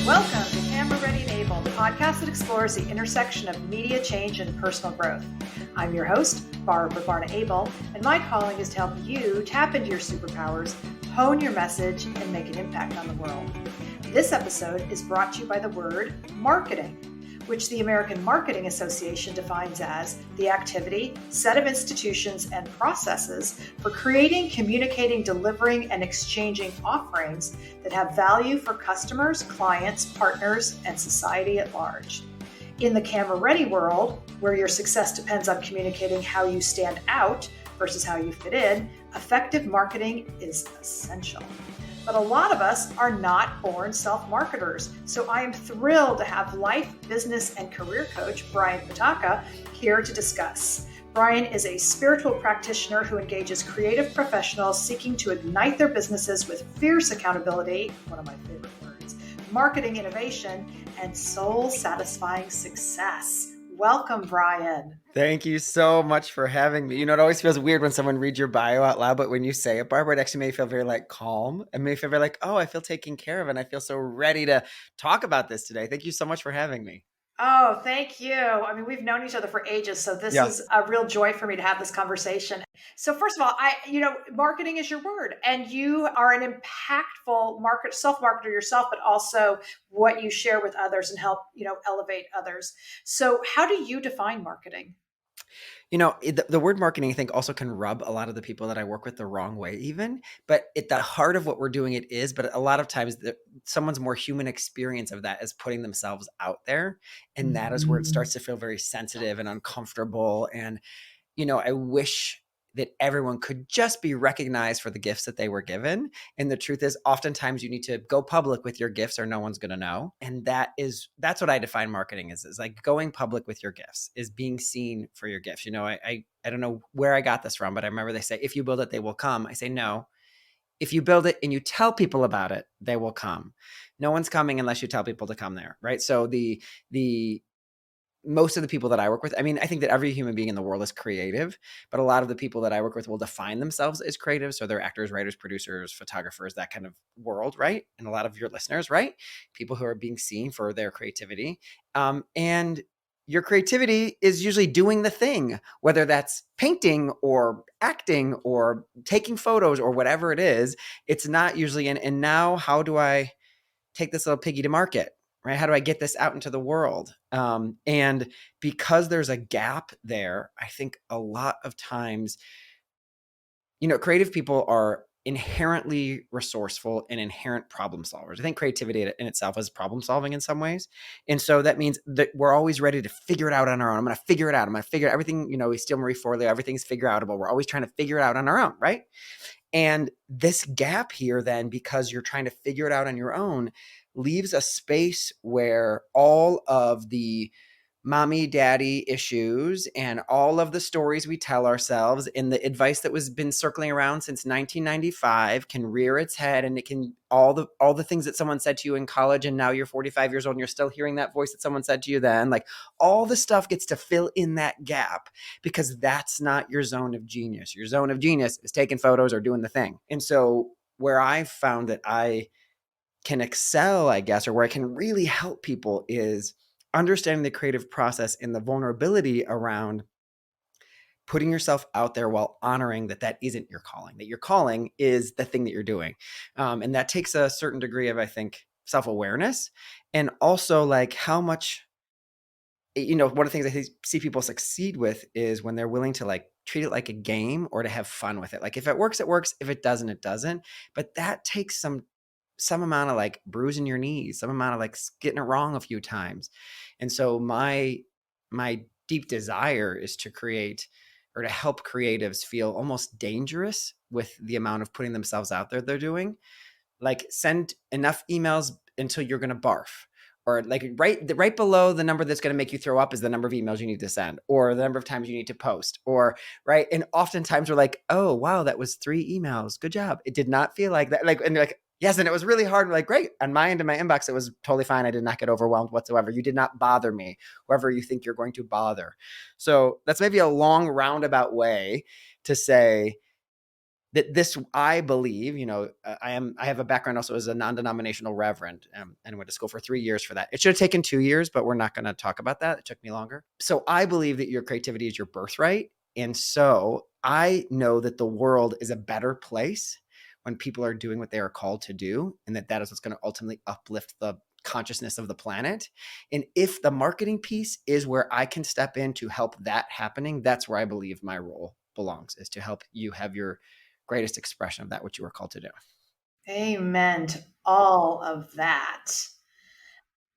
Welcome to Camera Ready and Abel, the podcast that explores the intersection of media change and personal growth. I'm your host, Barna Abel, and my calling is to help you tap into your superpowers, hone your message, and make an impact on the world. This episode is brought to you by the word marketing, which the American Marketing Association defines as the activity, set of institutions, and processes for creating, communicating, delivering, and exchanging offerings that have value for customers, clients, partners, and society at large. In the camera-ready world, where your success depends on communicating how you stand out versus how you fit in, effective marketing is essential. But a lot of us are not born self-marketers. So I am thrilled to have life, business, and career coach Brian Patacca here to discuss. Brian is a spiritual practitioner who engages creative professionals seeking to ignite their businesses with fierce accountability, one of my favorite words, marketing innovation, and soul-satisfying success. Welcome, Brian. Thank you so much for having me. You know, it always feels weird when someone reads your bio out loud, but when you say it, Barbara, it actually made me feel very calm and made me feel very oh, I feel taken care of and I feel so ready to talk about this today. Thank you so much for having me. Oh, thank you. I mean, we've known each other for ages, so this is a real joy for me to have this conversation. So first of all, marketing is your word, and you are an impactful self-marketer yourself, but also what you share with others and help, elevate others. So how do you define marketing? You know, the word marketing, I think, also can rub a lot of the people that I work with the wrong way even. But at the heart of what we're doing it is, but a lot of times someone's more human experience of that is putting themselves out there. And that is where it starts to feel very sensitive and uncomfortable. And, I wish that everyone could just be recognized for the gifts that they were given. And the truth is, oftentimes you need to go public with your gifts or no one's going to know. And that's what I define marketing is like going public with your gifts, is being seen for your gifts. I don't know where I got this from, but I remember they say, if you build it, they will come. I say, no. If you build it and you tell people about it, they will come. No one's coming unless you tell people to come there, right? So most of the people that I work with, I mean, I think that every human being in the world is creative, but a lot of the people that I work with will define themselves as creative. So they're actors, writers, producers, photographers, that kind of world, right? And a lot of your listeners, right? People who are being seen for their creativity. And your creativity is usually doing the thing, whether that's painting or acting or taking photos or whatever it is. It's not usually and now how do I take this little piggy to market? Right? How do I get this out into the world? And because there's a gap there, I think a lot of times, creative people are inherently resourceful and inherent problem solvers. I think creativity in itself is problem solving in some ways. And so that means that we're always ready to figure it out on our own. I'm going to figure it out. I'm going to figure everything, we steal Marie Forleo, everything's figure outable. We're always trying to figure it out on our own, right? And this gap here then, because you're trying to figure it out on your own, leaves a space where all of the mommy daddy issues and all of the stories we tell ourselves and the advice that was been circling around since 1995 can rear its head, and it can all the things that someone said to you in college, and now you're 45 years old and you're still hearing that voice that someone said to you then. All the stuff gets to fill in that gap because that's not your zone of genius. Your zone of genius is taking photos or doing the thing. And so where I've found that I can excel, I guess, or where I can really help people is understanding the creative process and the vulnerability around putting yourself out there while honoring that isn't your calling, that your calling is the thing that you're doing. And that takes a certain degree of, I think, self-awareness, and also how much, one of the things I see people succeed with is when they're willing to treat it like a game or to have fun with it. If it works, it works. If it doesn't, it doesn't. But that takes some amount of bruising your knees, some amount of getting it wrong a few times. And so my deep desire is to create or to help creatives feel almost dangerous with the amount of putting themselves out there they're doing. Send enough emails until you're going to barf, or right below the number that's going to make you throw up is the number of emails you need to send, or the number of times you need to post, or right. And oftentimes we're oh, wow, that was 3 emails. Good job. It did not feel like that. And yes. And it was really hard. Great. On my end of my inbox, it was totally fine. I did not get overwhelmed whatsoever. You did not bother me, whoever you think you're going to bother. So that's maybe a long roundabout way to say, that this, I believe, I have a background also as a non-denominational reverend, and went to school for 3 years for that. It should have taken 2 years, but we're not going to talk about that. It took me longer. So I believe that your creativity is your birthright. And so I know that the world is a better place when people are doing what they are called to do, and that is what's going to ultimately uplift the consciousness of the planet. And if the marketing piece is where I can step in to help that happening, that's where I believe my role belongs, is to help you have your greatest expression of that which you were called to do. Amen to all of that.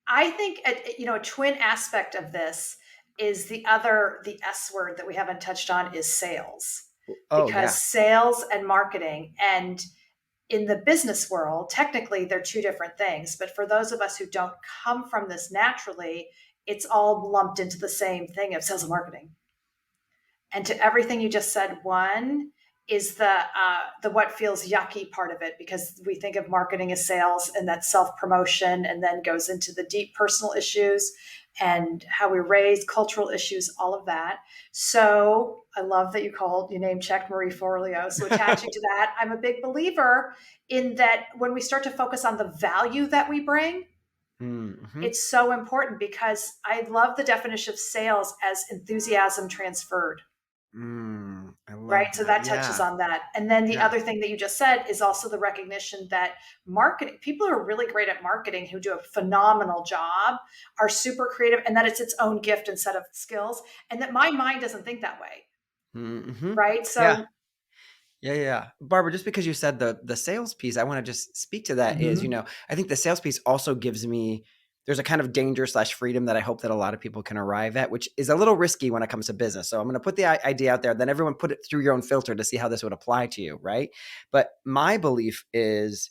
I think, a twin aspect of this is the S word that we haven't touched on is sales. Oh, Because yeah. sales and marketing, and in the business world, technically they're two different things. But for those of us who don't come from this naturally, it's all lumped into the same thing of sales and marketing. And to everything you just said, one is the what feels yucky part of it, because we think of marketing as sales and that's self-promotion, and then goes into the deep personal issues and how we raise cultural issues, all of that. So I love that you name checked Marie Forleo. So attaching to that, I'm a big believer in that when we start to focus on the value that we bring, it's so important, because I love the definition of sales as enthusiasm transferred. I love Right. So that Yeah. touches on that. And then the other thing that you just said is also the recognition that marketing, people who are really great at marketing, who do a phenomenal job, are super creative, and that it's its own gift and set of skills. And that my mind doesn't think that way. Right. So Yeah. Barbara, just because you said the sales piece, I want to just speak to that is, I think the sales piece also gives me, there's a kind of danger/freedom that I hope that a lot of people can arrive at, which is a little risky when it comes to business. So I'm going to put the idea out there, then everyone put it through your own filter to see how this would apply to you. Right. But my belief is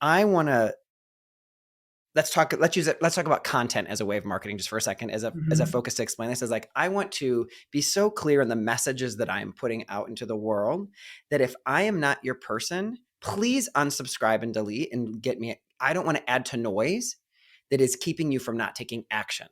I want to, let's talk about content as a way of marketing just for a second, as a focus to explain this. Is like, I want to be so clear in the messages that I'm putting out into the world that if I am not your person, please unsubscribe and delete and get me. I don't want to add to noise that is keeping you from not taking action.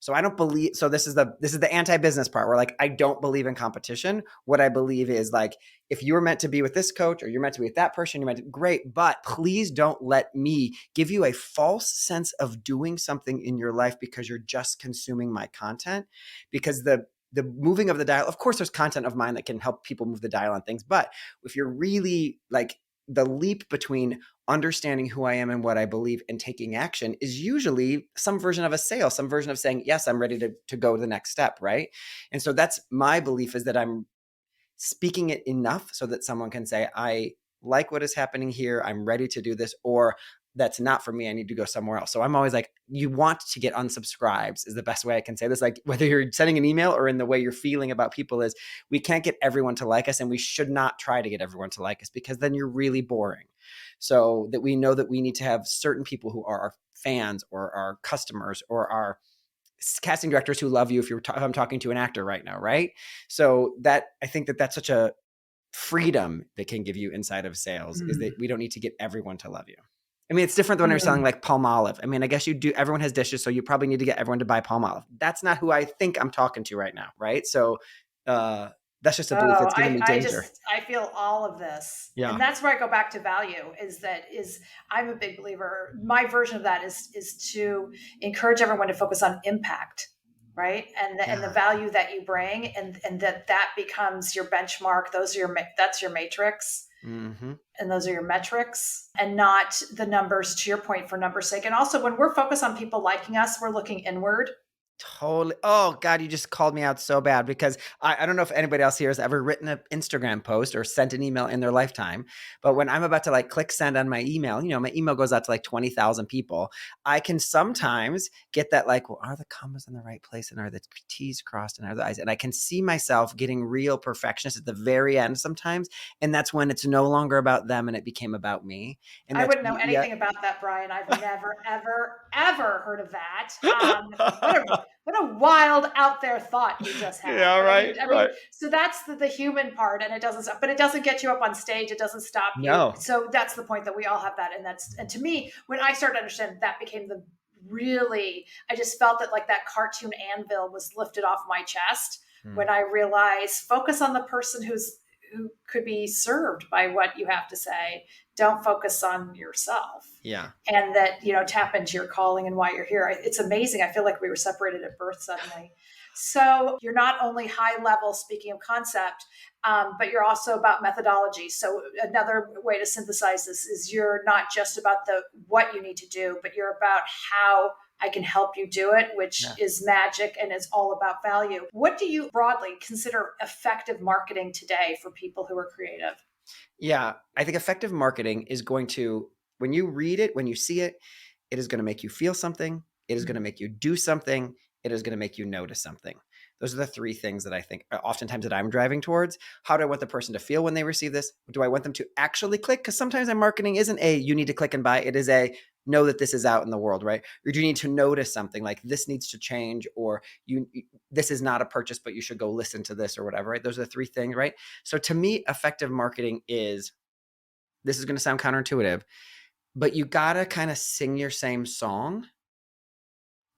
So I don't believe, so this is the anti-business part where, like, I don't believe in competition. What I believe is, like, if you're meant to be with this coach or you're meant to be with that person, you're meant to, great, but please don't let me give you a false sense of doing something in your life because you're just consuming my content. Because the moving of the dial, of course, there's content of mine that can help people move the dial on things. But if you're really, like, the leap between understanding who I am and what I believe and taking action is usually some version of a sale, some version of saying, yes, I'm ready to go to the next step. Right. And so that's my belief, is that I'm speaking it enough so that someone can say, I like what is happening here, I'm ready to do this, or that's not for me, I need to go somewhere else. So I'm always like, you want to get unsubscribes is the best way I can say this. Like, whether you're sending an email or in the way you're feeling about people, is we can't get everyone to like us, and we should not try to get everyone to like us, because then you're really boring. So that we know that we need to have certain people who are our fans or our customers or our casting directors who love you if I'm talking to an actor right now, right? So that, I think that that's such a freedom that can give you inside of sales, is that we don't need to get everyone to love you. I mean, it's different than when you're selling like Palmolive. I mean, I guess you do, everyone has dishes, so you probably need to get everyone to buy Palmolive. That's not who I think I'm talking to right now, right? So that's just a belief that's giving me danger. I feel all of this. Yeah. And that's where I go back to value, is I'm a big believer. My version of that is to encourage everyone to focus on impact, right? And the value that you bring, and that becomes your benchmark. That's your matrix. And those are your metrics, and not the numbers, to your point, for numbers' sake. And also, when we're focused on people liking us, we're looking inward. Totally. Oh God, you just called me out so bad, because I don't know if anybody else here has ever written an Instagram post or sent an email in their lifetime. But when I'm about to, like, click send on my email, my email goes out to like 20,000 people. I can sometimes get that, like, well, are the commas in the right place, and are the T's crossed, and are the I's? And I can see myself getting real perfectionist at the very end sometimes. And that's when it's no longer about them and it became about me. And I wouldn't know anything about that, Brian. I've never, ever, ever heard of that. What a wild out there thought you just had. Yeah, right. I mean, so that's the human part, and it doesn't get you up on stage. It doesn't stop you. No. So that's the point, that we all have that. And to me, when I started to understand, that became I just felt that, like, that cartoon anvil was lifted off my chest when I realized, focus on the person who could be served by what you have to say. Don't focus on yourself. Yeah. And that, tap into your calling and why you're here. It's amazing. I feel like we were separated at birth suddenly. So you're not only high level, speaking of concept, but you're also about methodology. So another way to synthesize this is you're not just about what you need to do, but you're about how I can help you do it, which is magic and is all about value. What do you broadly consider effective marketing today for people who are creative? Yeah, I think effective marketing is going to, when you read it, when you see it, it is going to make you feel something. It is going to make you do something. It is going to make you notice something. Those are the three things that I think oftentimes that I'm driving towards. How do I want the person to feel when they receive this? Do I want them to actually click? Because sometimes my marketing isn't you need to click and buy. It is know that this is out in the world, right? Or do you need to notice something like this needs to change, or this is not a purchase, but you should go listen to this or whatever, right? Those are the three things, right? So to me, effective marketing is, this is going to sound counterintuitive, but you got to kind of sing your same song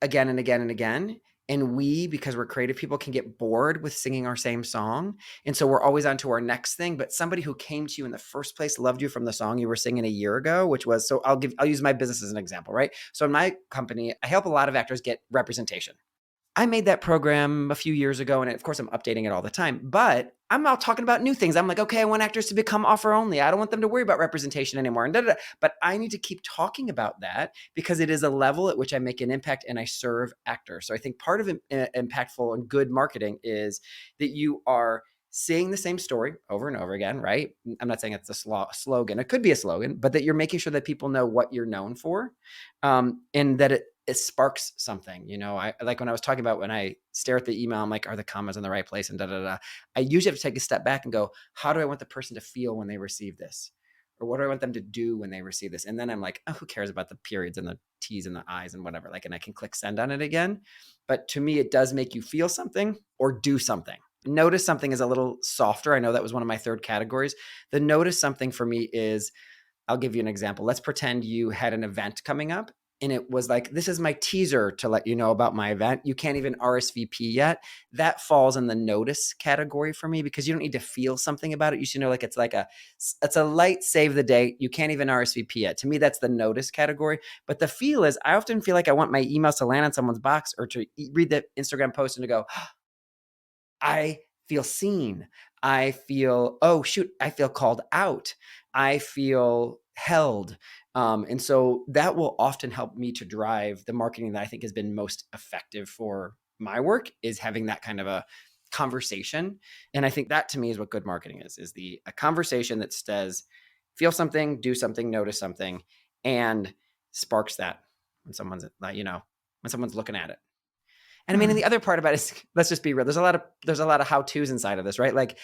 again and again and again. And because we're creative people, can get bored with singing our same song. And so we're always on to our next thing. But somebody who came to you in the first place loved you from the song you were singing a year ago, which was, so I'll use my business as an example, right? So in my company, I help a lot of actors get representation. I made that program a few years ago, and of course I'm updating it all the time, but I'm out talking about new things. I'm like, okay, I want actors to become offer only. I don't want them to worry about representation anymore. And But I need to keep talking about that because it is a level at which I make an impact and I serve actors. So I think part of impactful and good marketing is that you are saying the same story over and over again, right? I'm not saying it's a slogan. It could be a slogan, but that you're making sure that people know what you're known for, and that it sparks something. I like when I was talking about when I stare at the email, I'm like, are the commas in the right place? And I usually have to take a step back and go, how do I want the person to feel when they receive this? Or what do I want them to do when they receive this? And then I'm like, oh, who cares about the periods and the T's and the I's and whatever, and I can click send on it again. But to me, it does make you feel something or do something. Notice something is a little softer. I know that was one of my third categories. The notice something for me is, I'll give you an example. Let's pretend you had an event coming up and it was like, this is my teaser to let you know about my event. You can't even RSVP yet. That falls in the notice category for me because you don't need to feel something about it. You should know, like, it's a light save the date. You can't even RSVP yet. To me, that's the notice category. But the feel is, I often feel like I want my emails to land on someone's box or to read the Instagram post and to go, I feel seen. I feel, oh shoot, I feel called out. I feel held. And so that will often help me to drive the marketing that I think has been most effective for my work, is having that kind of a conversation. And I think that to me is what good marketing is a conversation that says, feel something, do something, notice something, and sparks that when someone's, when someone's looking at it. And I mean, and the other part about it is, let's just be real. There's a lot of how-tos inside of this, right? Like,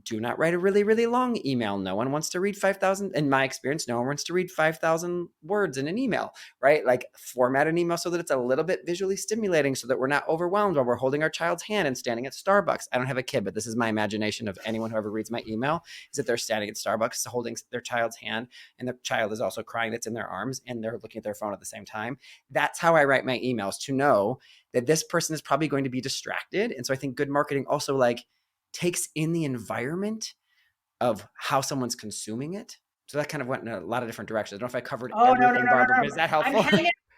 do not write a really, really long email. No one wants to read 5,000. In my experience, no one wants to read 5,000 words in an email, right? Like, format an email so that it's a little bit visually stimulating, so that we're not overwhelmed while we're holding our child's hand and standing at Starbucks. I don't have a kid, but this is my imagination of anyone who ever reads my email, is that they're standing at Starbucks holding their child's hand, and the child is also crying that's in their arms, and they're looking at their phone at the same time. That's how I write my emails, to know that this person is probably going to be distracted. And so I think good marketing also takes in the environment of how someone's consuming it. So that kind of went in a lot of different directions. I don't know if I covered everything, Barbara, but is that helpful?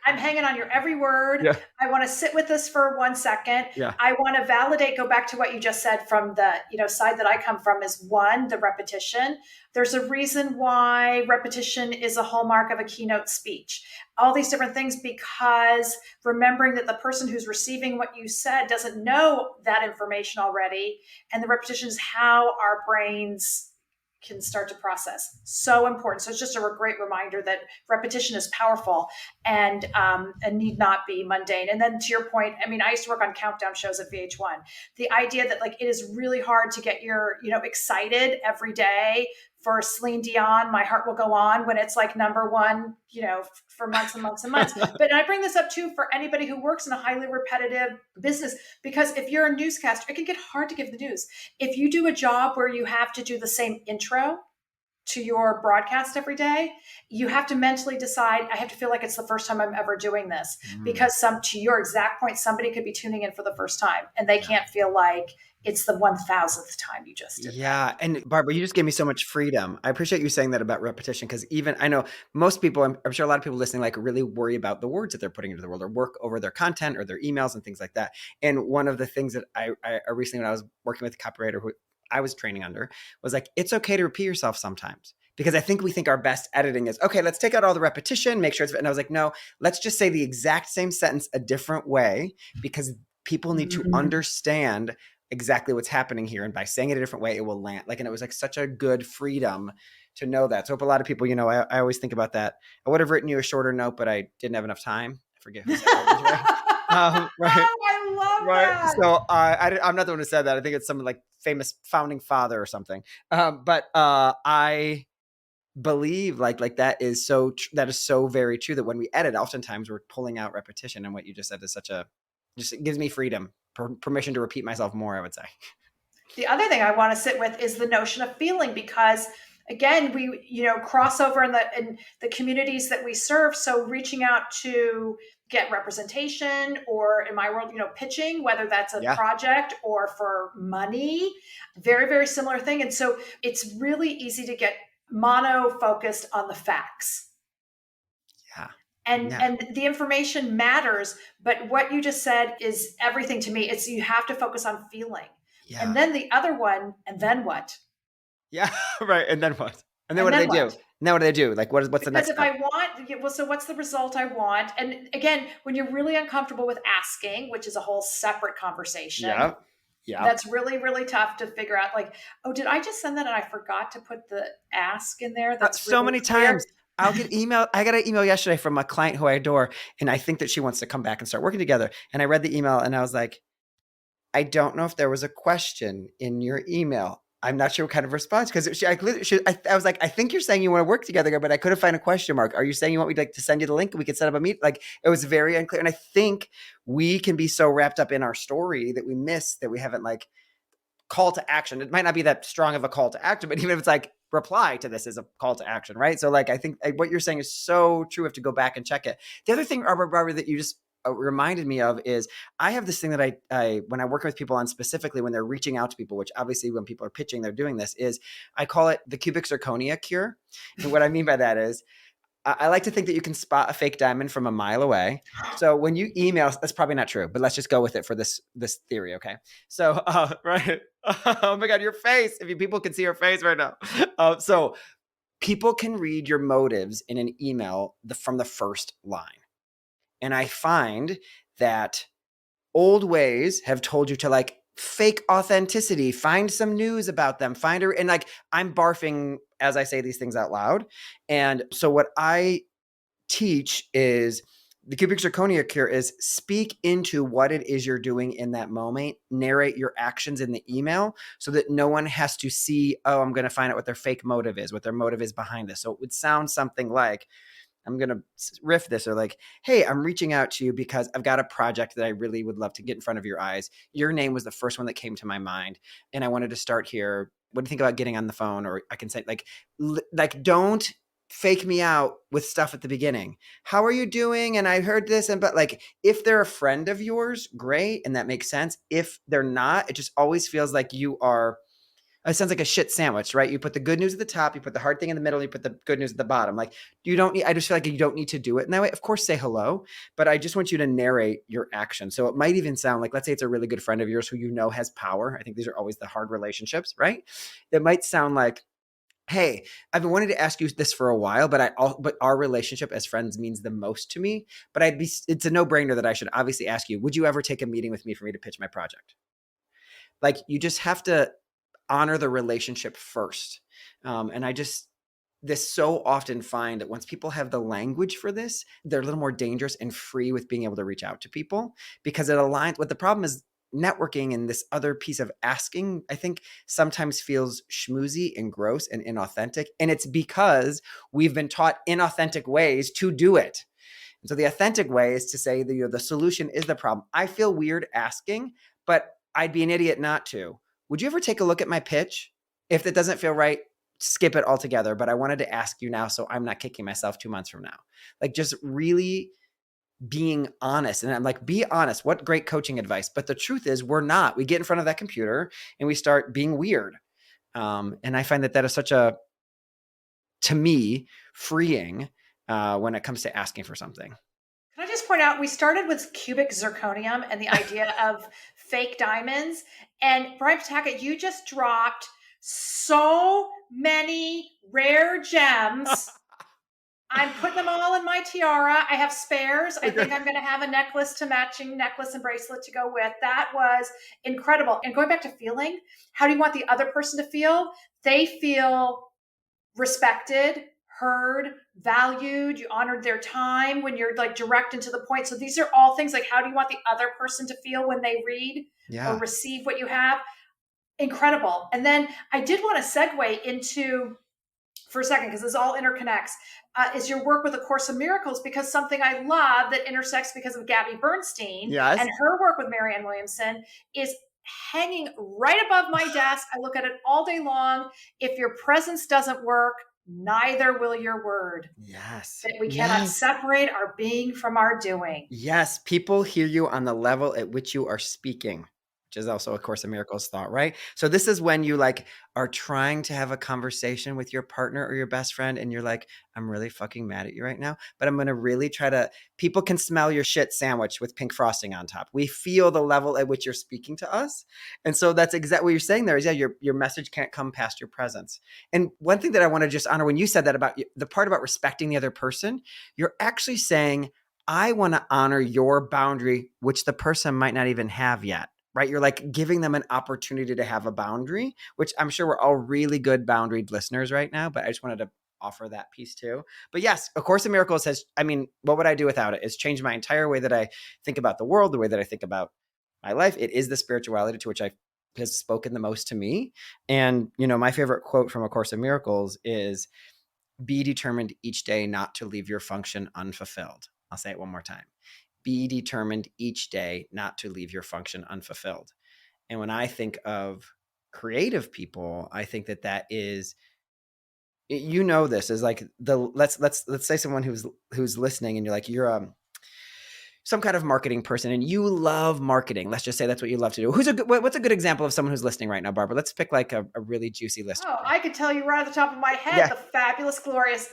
I'm hanging on your every word. Yeah. I want to sit with this for 1 second. Yeah. I want to validate, go back to what you just said from the side that I come from, is one, the repetition. There's a reason why repetition is a hallmark of a keynote speech. All these different things, because remembering that the person who's receiving what you said doesn't know that information already. And the repetition is how our brains can start to process. So important. So it's just a great reminder that repetition is powerful and need not be mundane. And then to your point, I mean, I used to work on countdown shows at VH1. The idea that it is really hard to get your, excited every day for Celine Dion, My Heart Will Go On, when it's number one, for months and months and months. But I bring this up too for anybody who works in a highly repetitive business, because if you're a newscaster, it can get hard to give the news. If you do a job where you have to do the same intro to your broadcast every day, you have to mentally decide, I have to feel like it's the first time I'm ever doing this, because to your exact point, somebody could be tuning in for the first time and they can't feel like it's the 1000th time you just did that. Yeah. And Barbara, you just gave me so much freedom. I appreciate you saying that about repetition, because even I know most people, I'm sure a lot of people listening, like really worry about the words that they're putting into the world or work over their content or their emails and things like that. And one of the things that I recently, when I was working with a copywriter who I was training under, was like, it's okay to repeat yourself sometimes. Because I think we think our best editing is, okay, let's take out all the repetition, make sure it's, and I was like, no, let's just say the exact same sentence a different way, because people need to understand exactly what's happening here. And by saying it a different way, it will land. Like, and it was like such a good freedom to know that. So I hope a lot of people, you know, I always think about that. I would have written you a shorter note, but I didn't have enough time. I forget who said that. Right. I love Right. that. So I'm not the one who said that. I think it's some like famous founding father or something. But I believe like that is so very true, that when we edit, oftentimes we're pulling out repetition. And what you just said is it gives me freedom, permission to repeat myself more, I would say. The other thing I want to sit with is the notion of feeling, because again, we, cross over in the communities that we serve. So reaching out to get representation, or in my world, pitching, whether that's a project or for money, very, very similar thing. And so it's really easy to get mono focused on the facts. Yeah. And the information matters, but what you just said is everything to me. It's, you have to focus on feeling. Yeah. And then the other one, and then what? Yeah, right. And then what? And then what do they do? Now what do they do? Like, what's the next step? Because if I want, so what's the result I want? And again, when you're really uncomfortable with asking, which is a whole separate conversation. Yeah. Yeah. That's really, really tough to figure out. Like, oh, did I just send that and I forgot to put the ask in there? That's so many times. I'll get email. I got an email yesterday from a client who I adore, and I think that she wants to come back and start working together. And I read the email and I was like, I don't know if there was a question in your email. I'm not sure what kind of response, because I was like, I think you're saying you want to work together, but I couldn't find a question mark. Are you saying you want me to send you the link and we could set up a meet? Like, it was very unclear. And I think we can be so wrapped up in our story that we miss that we haven't like call to action. It might not be that strong of a call to action, but even if it's like reply to this is a call to action, right? So like, I think what you're saying is so true. We have to go back and check it. The other thing, Barbara, that you just reminded me of is I have this thing that I when I work with people on, specifically when they're reaching out to people, which obviously when people are pitching, they're doing this, is I call it the cubic zirconia cure. And what I mean by that is I like to think that you can spot a fake diamond from a mile away. So when you email, that's probably not true, but let's just go with it for this theory. Okay. So, right. Oh my God, your face. If people can see your face right now. So people can read your motives in an email from the first line. And I find that old ways have told you to like fake authenticity, find some news about them, find her. And like, I'm barfing as I say these things out loud. And so what I teach is the cubic zirconia cure is speak into what it is you're doing in that moment, narrate your actions in the email so that no one has to see, oh, I'm going to find out what their fake motive is, what their motive is behind this. So it would sound something like, I'm going to riff this, or like, hey, I'm reaching out to you because I've got a project that I really would love to get in front of your eyes. Your name was the first one that came to my mind, and I wanted to start here. What do you think about getting on the phone? Or I can say like, don't fake me out with stuff at the beginning. How are you doing? And I heard this. But like, if they're a friend of yours, great. And that makes sense. If they're not, it just always feels like you are, it sounds like a shit sandwich, right? You put the good news at the top, you put the hard thing in the middle, you put the good news at the bottom. Like, I just feel like you don't need to do it in that way. Of course, say hello, but I just want you to narrate your action. So it might even sound like, let's say it's a really good friend of yours who you know has power. I think these are always the hard relationships, right? It might sound like, hey, I've been wanting to ask you this for a while, but our relationship as friends means the most to me. But it's a no-brainer that I should obviously ask you, would you ever take a meeting with me for me to pitch my project? Like, you just have to honor the relationship first. And this so often find that once people have the language for this, they're a little more dangerous and free with being able to reach out to people, because it aligns with the problem is networking, and this other piece of asking, I think sometimes feels schmoozy and gross and inauthentic. And it's because we've been taught inauthentic ways to do it. And so the authentic way is to say that, the solution is the problem. I feel weird asking, but I'd be an idiot not to. Would you ever take a look at my pitch? If that doesn't feel right, skip it altogether. But I wanted to ask you now, so I'm not kicking myself 2 months from now. Like, just really being honest. And I'm like, be honest. What great coaching advice. But the truth is we're not. We get in front of that computer and we start being weird. And I find that that is such a, to me, freeing when it comes to asking for something. Can I just point out, we started with cubic zirconium and the idea of fake diamonds. And Brian Patacca, you just dropped so many rare gems. I'm putting them all in my tiara. I have spares. I think I'm going to have a necklace and bracelet to go with. That was incredible. And going back to feeling, how do you want the other person to feel? They feel respected, heard, valued. You honored their time when you're like direct and to the point. So these are all things like, how do you want the other person to feel when they read or receive what you have? Incredible. And then I did want to segue into, for a second, because this all interconnects, is your work with A Course in Miracles, because something I love that intersects because of Gabby Bernstein and her work with Marianne Williamson is hanging right above my desk. I look at it all day long. If your presence doesn't work, neither will your word. Yes. That we cannot separate our being from our doing. Yes. People hear you on the level at which you are speaking, which is also A Course in Miracles thought, right? So this is when you like are trying to have a conversation with your partner or your best friend and you're like, I'm really fucking mad at you right now, but I'm going to really try to, people can smell your shit sandwich with pink frosting on top. We feel the level at which you're speaking to us. And so that's exactly what you're saying there is, your message can't come past your presence. And one thing that I want to just honor when you said that about the part about respecting the other person, you're actually saying, I want to honor your boundary, which the person might not even have yet. Right? You're like giving them an opportunity to have a boundary, which I'm sure we're all really good boundaried listeners right now, but I just wanted to offer that piece too. But yes, A Course in Miracles has, I mean, what would I do without it? It's changed my entire way that I think about the world, the way that I think about my life. It is the spirituality to which has spoken the most to me. And, you know, my favorite quote from A Course in Miracles is, be determined each day not to leave your function unfulfilled. I'll say it one more time. Be determined each day not to leave your function unfulfilled. And when I think of creative people, I think that that is, you know, this is like the, let's say someone who's listening and you're like, you're some kind of marketing person and you love marketing. Let's just say that's what you love to do. What's a good example of someone who's listening right now, Barbara? Let's pick like a really juicy list. Oh, I could tell you right at the top of my head, the fabulous, glorious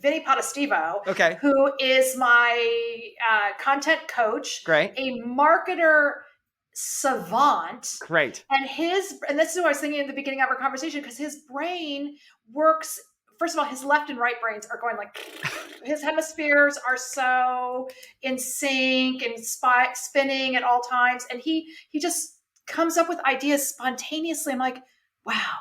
Vinny Potestivo, who is my content coach, a marketer savant. Great. And this is what I was thinking in the beginning of our conversation, because his brain works, first of all, his left and right brains are going like, his hemispheres are so in sync and spinning at all times. And he just comes up with ideas spontaneously. I'm like, wow.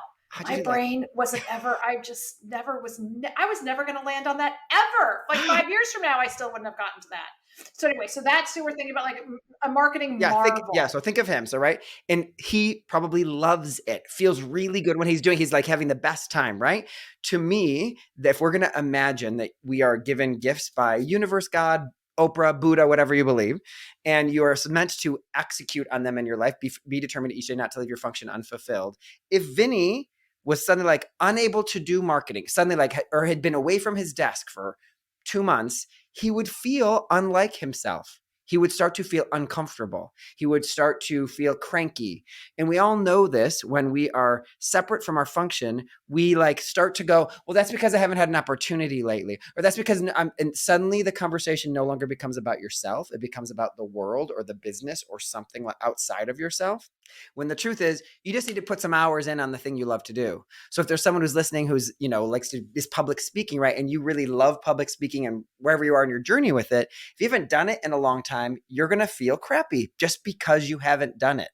My brain wasn't ever, I was never going to land on that ever. Like 5 years from now, I still wouldn't have gotten to that. So anyway, so that's who we're thinking about, like a marketing marvel. So think of him. So, right. And he probably loves it, feels really good when he's like having the best time, right? To me, if we're going to imagine that we are given gifts by universe, God, Oprah, Buddha, whatever you believe, and you are meant to execute on them in your life, be determined each day not to leave your function unfulfilled. If Vinny was suddenly like unable to do marketing, suddenly like, or had been away from his desk for 2 months, he would feel unlike himself. He would start to feel uncomfortable. He would start to feel cranky. And we all know this when we are separate from our function, we like start to go, well, that's because I haven't had an opportunity lately. Or that's because and suddenly the conversation no longer becomes about yourself. It becomes about the world or the business or something outside of yourself. When the truth is, you just need to put some hours in on the thing you love to do. So if there's someone who's listening who's, you know, is public speaking, right? And you really love public speaking and wherever you are in your journey with it, if you haven't done it in a long time, you're going to feel crappy just because you haven't done it.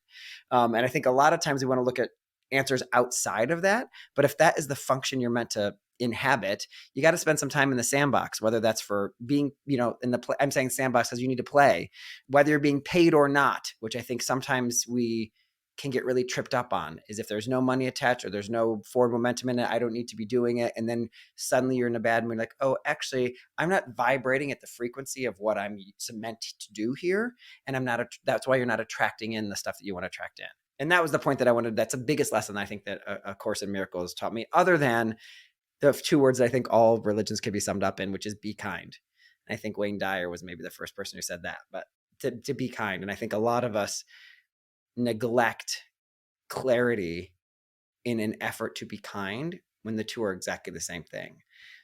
And I think a lot of times we want to look at answers outside of that. But if that is the function you're meant to inhabit, you got to spend some time in the sandbox, whether that's for being, you know, I'm saying sandbox because you need to play, whether you're being paid or not, which I think sometimes we can get really tripped up on, is if there's no money attached or there's no forward momentum in it, I don't need to be doing it. And then suddenly you're in a bad mood, like, oh, actually, I'm not vibrating at the frequency of what I'm meant to do here. And that's why you're not attracting in the stuff that you want to attract in. And that was the point that I wanted. That's the biggest lesson I think that A Course in Miracles taught me, other than the 2 words that I think all religions can be summed up in, which is be kind. And I think Wayne Dyer was maybe the first person who said that, but to be kind. And I think a lot of us neglect clarity in an effort to be kind when the two are exactly the same thing.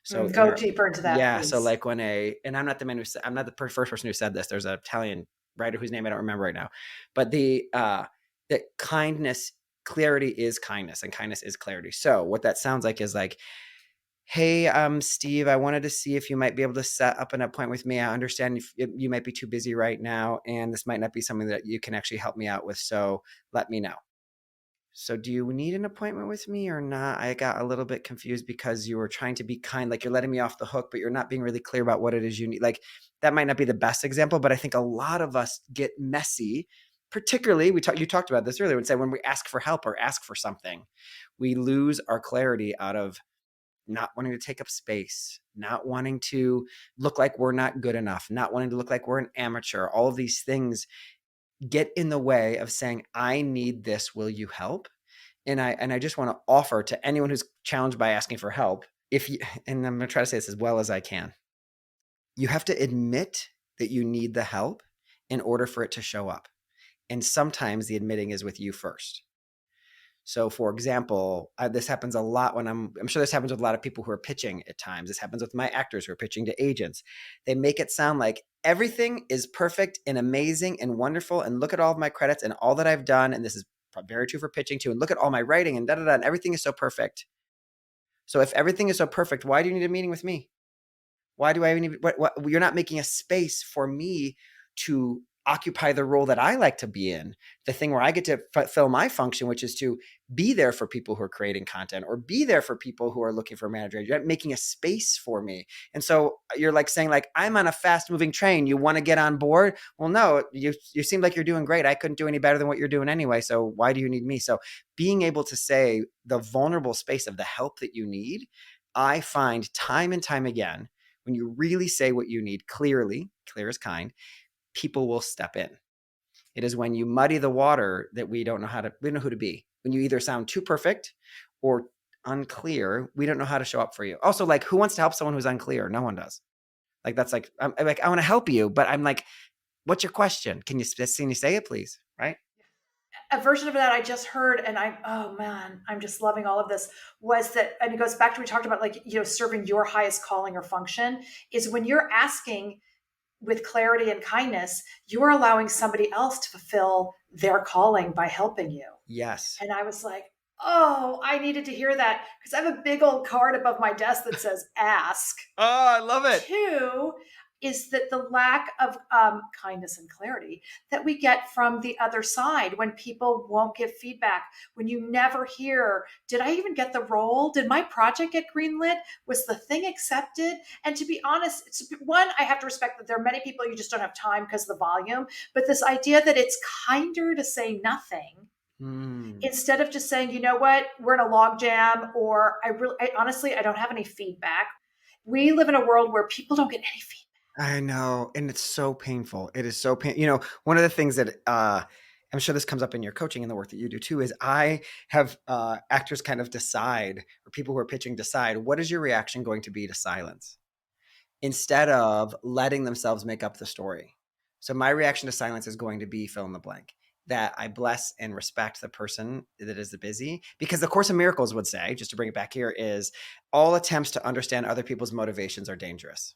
So Go deeper into that, yeah, please. so like when and I'm not the man I'm not the first person who said this. There's an Italian writer whose name I don't remember right now, but the kindness, clarity is kindness, and kindness is clarity. So what that sounds like is like, hey, Steve, I wanted to see if you might be able to set up an appointment with me. I understand you might be too busy right now, and this might not be something that you can actually help me out with. So let me know. So do you need an appointment with me or not? I got a little bit confused because you were trying to be kind, like you're letting me off the hook, but you're not being really clear about what it is you need. Like that might not be the best example, but I think a lot of us get messy. Particularly, you talked about this earlier, when we ask for help or ask for something, we lose our clarity out of not wanting to take up space, not wanting to look like we're not good enough, not wanting to look like we're an amateur. All of these things get in the way of saying, I need this, will you help? And I just want to offer to anyone who's challenged by asking for help, and I'm going to try to say this as well as I can, you have to admit that you need the help in order for it to show up. And sometimes the admitting is with you first. So for example, this happens a lot when I'm sure this happens with a lot of people who are pitching at times. This happens with my actors who are pitching to agents. They make it sound like everything is perfect and amazing and wonderful. And look at all of my credits and all that I've done. And this is very true for pitching too. And look at all my writing and and everything is so perfect. So if everything is so perfect, why do you need a meeting with me? Why do I even need, you're not making a space for me to occupy the role that I like to be in, the thing where I get to fulfill my function, which is to be there for people who are creating content or be there for people who are looking for a manager. You're not making a space for me. And so you're like saying like, I'm on a fast moving train. You want to get on board? Well, no, you seem like you're doing great. I couldn't do any better than what you're doing anyway. So why do you need me? So being able to say the vulnerable space of the help that you need, I find time and time again, when you really say what you need clearly, clear as kind, people will step in. It is when you muddy the water that we don't know who to be. When you either sound too perfect or unclear, we don't know how to show up for you. Also, like, who wants to help someone who's unclear? No one does. Like, that's like, I'm like, I want to help you, but I'm like, what's your question? Can you say it, please? Right? A version of that I just heard, and oh man, I'm just loving all of this, was that, and it goes back to, we talked about like, serving your highest calling or function, is when you're asking with clarity and kindness, you're allowing somebody else to fulfill their calling by helping you. Yes. And I was like, oh, I needed to hear that, because I have a big old card above my desk that says ask. Oh, I love it. 2 is that the lack of kindness and clarity that we get from the other side, when people won't give feedback, when you never hear, did I even get the role? Did my project get greenlit? Was the thing accepted? And to be honest, one, I have to respect that there are many people you just don't have time because of the volume, but this idea that it's kinder to say nothing instead of just saying, you know what, we're in a log jam, or I honestly, I don't have any feedback. We live in a world where people don't get any feedback. I know. And it's so painful. It is so painful. One of the things that I'm sure this comes up in your coaching and the work that you do too, is I have actors kind of decide, or people who are pitching decide, what is your reaction going to be to silence, instead of letting themselves make up the story. So my reaction to silence is going to be fill in the blank, that I bless and respect the person that is busy. Because the Course in Miracles would say, just to bring it back here, is all attempts to understand other people's motivations are dangerous.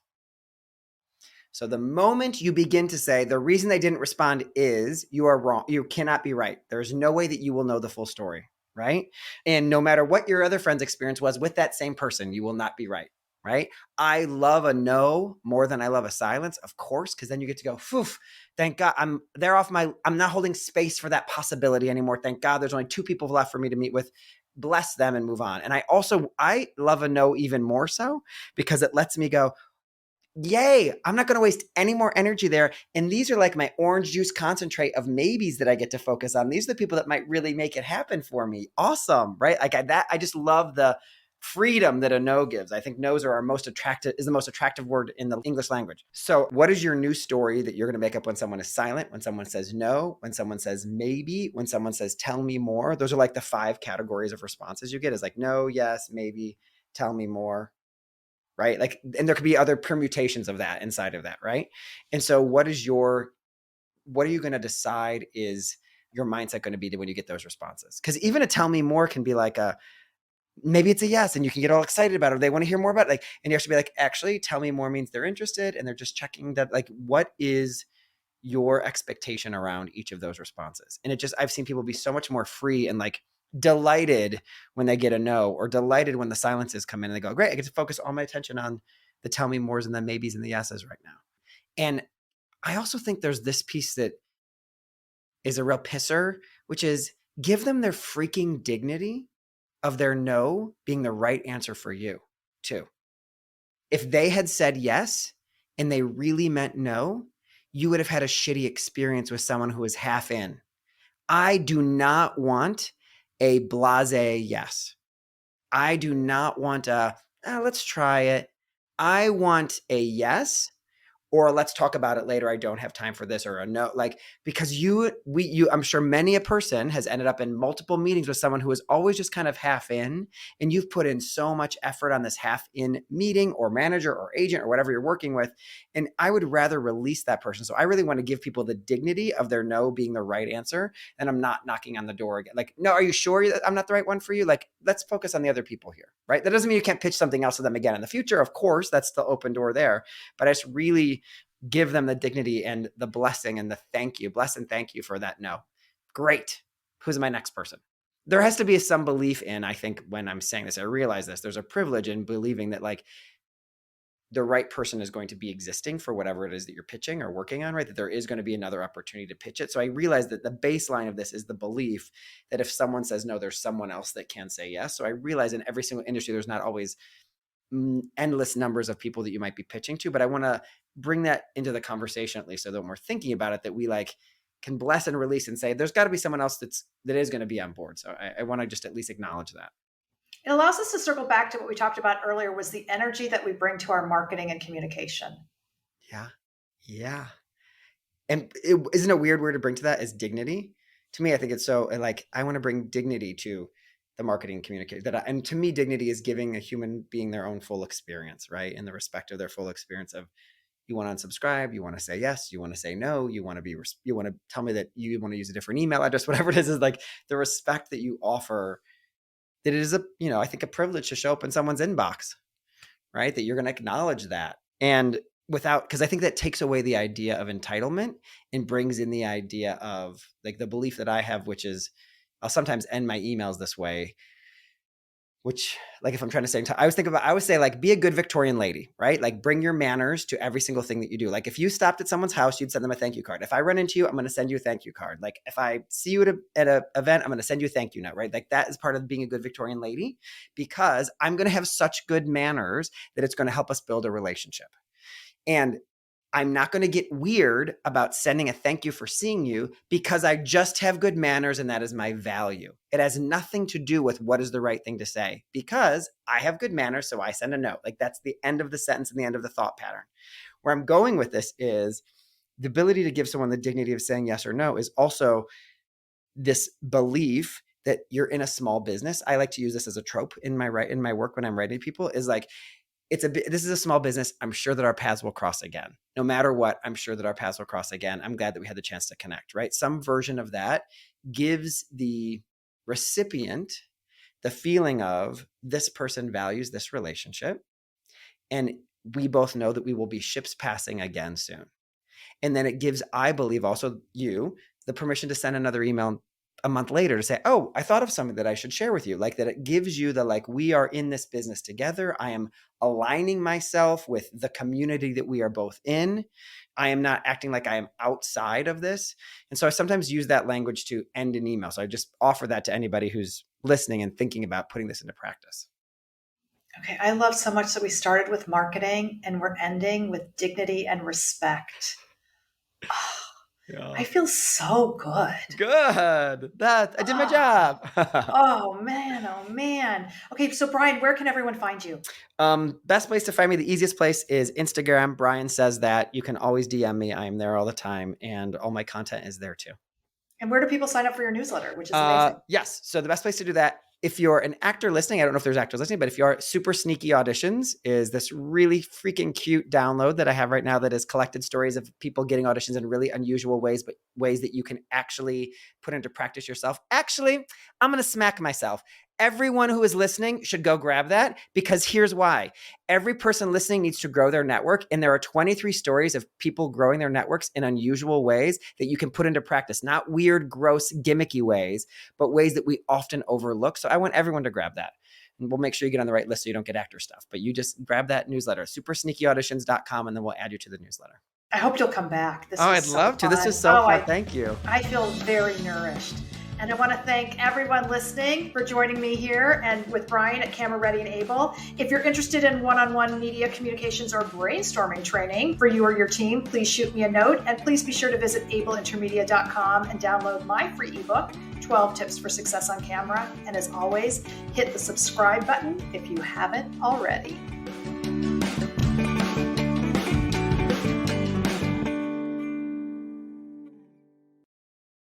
So the moment you begin to say, the reason they didn't respond is, you are wrong. You cannot be right. There's no way that you will know the full story, right? And no matter what your other friend's experience was with that same person, you will not be right, right? I love a no more than I love a silence, of course, because then you get to go, phew, thank God I'm not holding space for that possibility anymore. Thank God there's only 2 people left for me to meet with. Bless them and move on. And I love a no even more so, because it lets me go, yay, I'm not going to waste any more energy there. And these are like my orange juice concentrate of maybes that I get to focus on. These are the people that might really make it happen for me. Awesome, right? Like I just love the freedom that a no gives. I think no's are the most attractive word in the English language. So what is your new story that you're going to make up when someone is silent, when someone says no, when someone says maybe, when someone says tell me more? Those are like the 5 categories of responses you get, is like no, yes, maybe, tell me more. right? Like, and there could be other permutations of that inside of that, right? And so what are you going to decide is your mindset going to be when you get those responses? Because even a tell me more can be like maybe it's a yes and you can get all excited about it. Or they want to hear more about it. Like, and you have to be like, actually tell me more means they're interested and they're just checking that, like, what is your expectation around each of those responses? And I've seen people be so much more free and like delighted when they get a no, or delighted when the silences come in and they go, great, I get to focus all my attention on the tell me mores and the maybes and the yeses right now. And I also think there's this piece that is a real pisser, which is give them their freaking dignity of their no being the right answer for you too. If they had said yes and they really meant no, you would have had a shitty experience with someone who was half in. I do not want a blasé yes. I do not want let's try it. I want a yes, or let's talk about it later. I don't have time for this, or a no, like, because I'm sure many a person has ended up in multiple meetings with someone who is always just kind of half in, and you've put in so much effort on this half in meeting or manager or agent or whatever you're working with. And I would rather release that person. So I really want to give people the dignity of their no being the right answer. And I'm not knocking on the door again. Like, no, are you sure that I'm not the right one for you? Like, let's focus on the other people here, right? That doesn't mean you can't pitch something else to them again in the future. Of course, that's the open door there. But I just really give them the dignity and the blessing and the thank you. Bless and thank you for that no. Great. Who's my next person? There has to be some belief in, I think when I'm saying this, I realize this, there's a privilege in believing that like the right person is going to be existing for whatever it is that you're pitching or working on, right? That there is going to be another opportunity to pitch it. So I realize that the baseline of this is the belief that if someone says no, there's someone else that can say yes. So I realize in every single industry, there's not always endless numbers of people that you might be pitching to, but I want to bring that into the conversation, at least so that when we're thinking about it, that we like can bless and release and say, there's got to be someone else that is going to be on board. So I want to just at least acknowledge that. It allows us to circle back to what we talked about earlier, was the energy that we bring to our marketing and communication. Yeah. Yeah. And isn't a weird word to bring to that is dignity. To me, I think it's so like, I want to bring dignity to the marketing communication and to me, dignity is giving a human being their own full experience, right? In the respect of their full experience of, you want to unsubscribe, you want to say yes, you want to say no, you want to tell me that you want to use a different email address, whatever it is like the respect that you offer, that it is I think a privilege to show up in someone's inbox, right? That you're going to acknowledge that. And because I think that takes away the idea of entitlement and brings in the idea of like the belief that I have, which is I'll sometimes end my emails this way, which like if I'm trying to say, I would say like, be a good Victorian lady, right? Like bring your manners to every single thing that you do. Like if you stopped at someone's house, you'd send them a thank you card. If I run into you, I'm going to send you a thank you card. Like if I see you at a event, I'm going to send you a thank you note, right? Like that is part of being a good Victorian lady, because I'm going to have such good manners that it's going to help us build a relationship. And I'm not going to get weird about sending a thank you for seeing you because I just have good manners and that is my value. It has nothing to do with what is the right thing to say because I have good manners, so I send a note. Like that's the end of the sentence and the end of the thought pattern. Where I'm going with this is the ability to give someone the dignity of saying yes or no is also this belief that you're in a small business. I like to use this as a trope in my work when I'm writing to people is like, this is a small business. I'm sure that our paths will cross again. No matter what, I'm sure that our paths will cross again. I'm glad that we had the chance to connect, right? Some version of that gives the recipient the feeling of this person values this relationship. And we both know that we will be ships passing again soon. And then it gives, I believe, also you the permission to send another email a month later to say, oh, I thought of something that I should share with you. Like that it gives you the, like, we are in this business together. I am aligning myself with the community that we are both in. I am not acting like I am outside of this. And so I sometimes use that language to end an email. So I just offer that to anybody who's listening and thinking about putting this into practice. Okay. I love so much that we started with marketing and we're ending with dignity and respect. Oh. Yeah. I feel so good. Good. I did my job. Oh man. Okay, so Brian, where can everyone find you? Best place to find me, the easiest place is Instagram. Brian Says That. You can always DM me. I am there all the time, and all my content is there too. And where do people sign up for your newsletter, which is amazing? Yes. So the best place to do that, if you're an actor listening, I don't know if there's actors listening, but if you are, Super Sneaky Auditions is this really freaking cute download that I have right now that is collected stories of people getting auditions in really unusual ways, but ways that you can actually put into practice yourself. Actually, I'm going to smack myself. Everyone who is listening should go grab that, because here's why. Every person listening needs to grow their network, and there are 23 stories of people growing their networks in unusual ways that you can put into practice. Not weird, gross, gimmicky ways, but ways that we often overlook. So I want everyone to grab that. And we'll make sure you get on the right list so you don't get actor stuff. But you just grab that newsletter, supersneakyauditions.com, and then we'll add you to the newsletter. I hope you'll come back. I'd love to. This is so fun. Thank you. I feel very nourished. And I want to thank everyone listening for joining me here and with Brian at Camera Ready and Abel. If you're interested in one-on-one media communications or brainstorming training for you or your team, please shoot me a note. And please be sure to visit abelintermedia.com and download my free ebook, 12 Tips for Success on Camera. And as always, hit the subscribe button if you haven't already.